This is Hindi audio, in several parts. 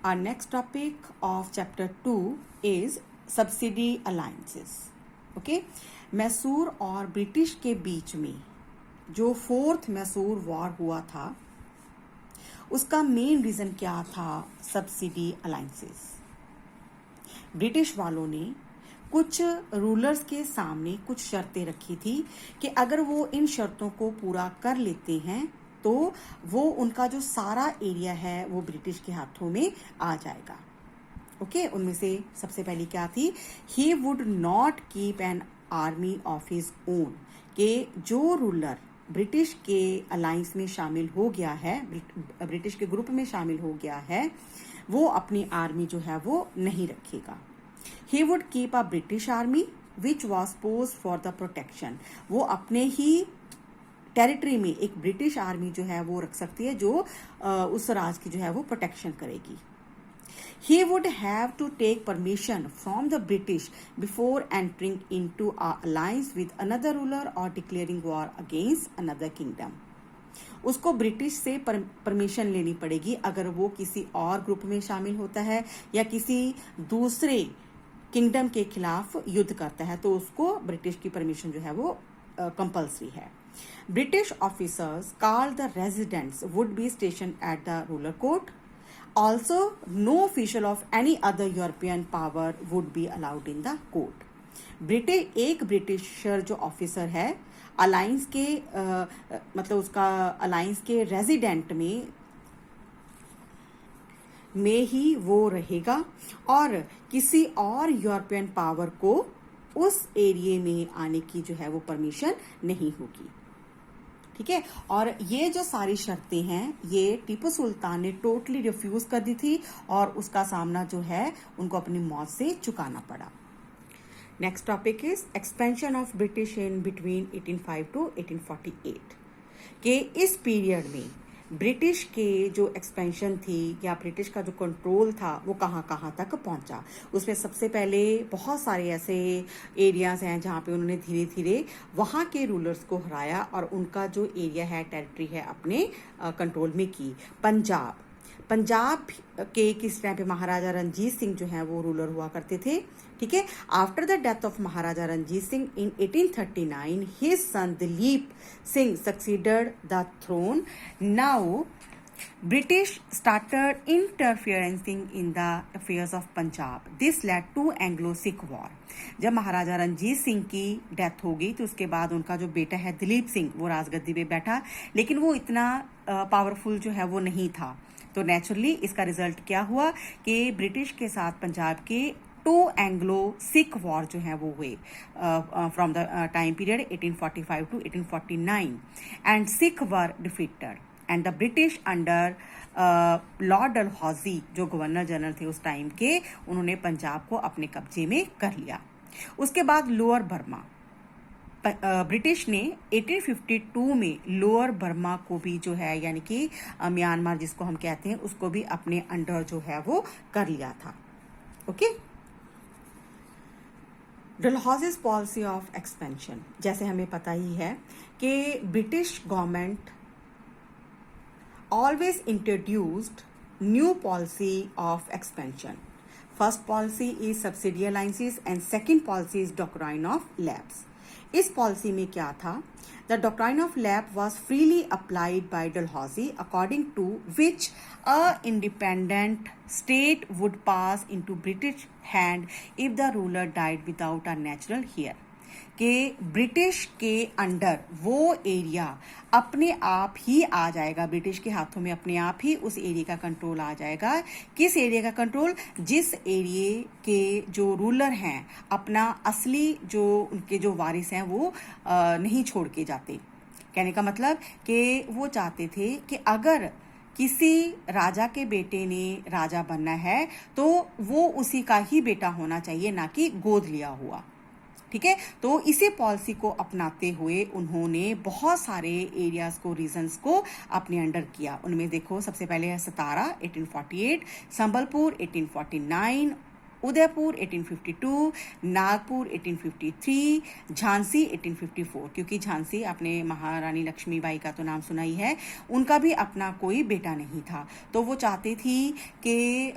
Our next topic of chapter 2 is subsidy alliances. Okay, Mysore और ब्रिटिश के बीच में जो फोर्थ मैसूर वॉर हुआ था उसका मेन रीजन क्या था? Subsidy alliances. ब्रिटिश वालों ने कुछ रूलर्स के सामने कुछ शर्तें रखी थी कि अगर वो इन शर्तों को पूरा कर लेते हैं तो वो उनका जो सारा एरिया है वो ब्रिटिश के हाथों में आ जाएगा। ओके, उनमें से सबसे पहली क्या थी? He would not keep an army of his own, कि जो रूलर ब्रिटिश के अलायंस में शामिल हो गया है, ब्रिटिश के ग्रुप में शामिल हो गया है, वो अपनी आर्मी जो है वो नहीं रखेगा। He would keep a British army which was post for the protection, वो अपने ही टेरिटरी में एक ब्रिटिश आर्मी जो है वो रख सकती है जो उस राज की जो है वो प्रोटेक्शन करेगी। He would have to take permission from the British before entering into an alliance with another ruler or declaring war against another kingdom. उसको ब्रिटिश से परमिशन लेनी पड़ेगी अगर वो किसी और ग्रुप में शामिल होता है या किसी दूसरे किंगडम के खिलाफ युद्ध करता है, तो उसको ब्रिटिश की परमिशन जो है वो कंपल्सरी है। British officers called the residents would be station at the ruler court. Also, no official of any other European power would be allowed in the court. एक ब्रिटिशर जो ऑफिसर है अलायंस के मतलब उसका अलायंस के रेजिडेंट में ही वो रहेगा और किसी और यूरोपियन पावर को उस एरिया में आने की जो है वो परमिशन नहीं होगी। ठीक है, और ये जो सारी शर्तें हैं ये टीपू सुल्तान ने टोटली रिफ्यूज कर दी थी और उसका सामना जो है उनको अपनी मौत से चुकाना पड़ा। Next topic is expansion of British in between 1805 to 1848, के इस पीरियड में ब्रिटिश के जो एक्सपेंशन थी या ब्रिटिश का जो कंट्रोल था वो कहाँ कहाँ तक पहुंचा। उसमें सबसे पहले बहुत सारे ऐसे एरियाज हैं जहाँ पे उन्होंने धीरे धीरे वहाँ के रूलर्स को हराया और उनका जो एरिया है, टेरिटरी है, अपने कंट्रोल में की। पंजाब के किस टाइम पे महाराजा रंजीत सिंह जो है वो रूलर हुआ करते थे। ठीक है, after the death of Maharaja Ranjit Singh in 1839 his son Dilip Singh succeeded the throne. Now British started interfering in the affairs of Punjab. This led to Anglo-Sikh War. जब महाराजा रंजीत सिंह की डेथ हो गई तो उसके बाद उनका जो बेटा है दिलीप सिंह वो राजगद्दी पे बैठा, लेकिन वो इतना पावरफुल जो है वो नहीं था। तो नेचुरली इसका रिजल्ट क्या हुआ कि ब्रिटिश के साथ पंजाब के 2 एंग्लो सिख वॉर जो है वो हुए from the time period 1845 to 1849 and Sikh were defeated and the British under Lord Dalhousie जो गवर्नर जनरल थे उस टाइम के, उन्होंने पंजाब को अपने कब्जे में कर लिया। उसके बाद लोअर बर्मा, ब्रिटिश ने 1852 में लोअर बर्मा को भी जो है यानी कि म्यांमार जिसको हम कहते हैं उसको भी अपने अंडर जो है वो कर लिया था। ओके, डलहौजीज पॉलिसी ऑफ एक्सपेंशन, जैसे हमें पता ही है कि British government always introduced new policy of expansion. First policy is subsidy alliances and second policy is doctrine of lapse. इस पॉलिसी में क्या था? The doctrine of lapse was freely applied by Dalhousie, according to which a independent state would pass into British hand if the ruler died without a natural heir. कि ब्रिटिश के अंडर वो एरिया अपने आप ही आ जाएगा, ब्रिटिश के हाथों में अपने आप ही उस एरिया का कंट्रोल आ जाएगा। किस एरिया का कंट्रोल? जिस एरिया के जो रूलर हैं अपना असली जो उनके जो वारिस हैं वो नहीं छोड़ के जाते। कहने का मतलब कि वो चाहते थे कि अगर किसी राजा के बेटे ने राजा बनना है तो वो उसी का ही बेटा होना चाहिए, ना कि गोद लिया हुआ। ठीक है, तो इसी पॉलिसी को अपनाते हुए उन्होंने बहुत सारे एरियाज को, रीजन्स को अपने अंडर किया। उनमें देखो सबसे पहले है सतारा 1848, संबलपुर 1849, उदयपुर 1852, नागपुर 1853, झांसी 1854। क्योंकि झांसी, आपने महारानी लक्ष्मीबाई का तो नाम सुना ही है, उनका भी अपना कोई बेटा नहीं था, तो वो चाहती थी कि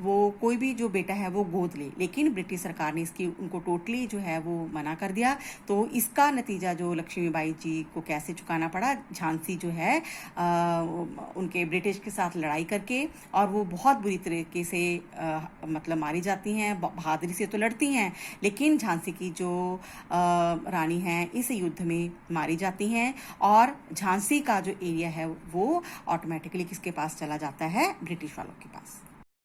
वो कोई भी जो बेटा है वो गोद ले, लेकिन ब्रिटिश सरकार ने इसकी उनको टोटली जो है वो मना कर दिया। तो इसका नतीजा जो लक्ष्मीबाई जी को कैसे चुकाना पड़ा, झांसी जो है उनके ब्रिटिश के साथ लड़ाई करके, और वो बहुत बुरी तरीके से मतलब मारी जाती हैं, बहादुरी से तो लड़ती हैं, लेकिन झांसी की जो रानी हैं इस युद्ध में मारी जाती हैं, और झांसी का जो एरिया है वो ऑटोमेटिकली किसके पास चला जाता है, ब्रिटिश वालों के पास।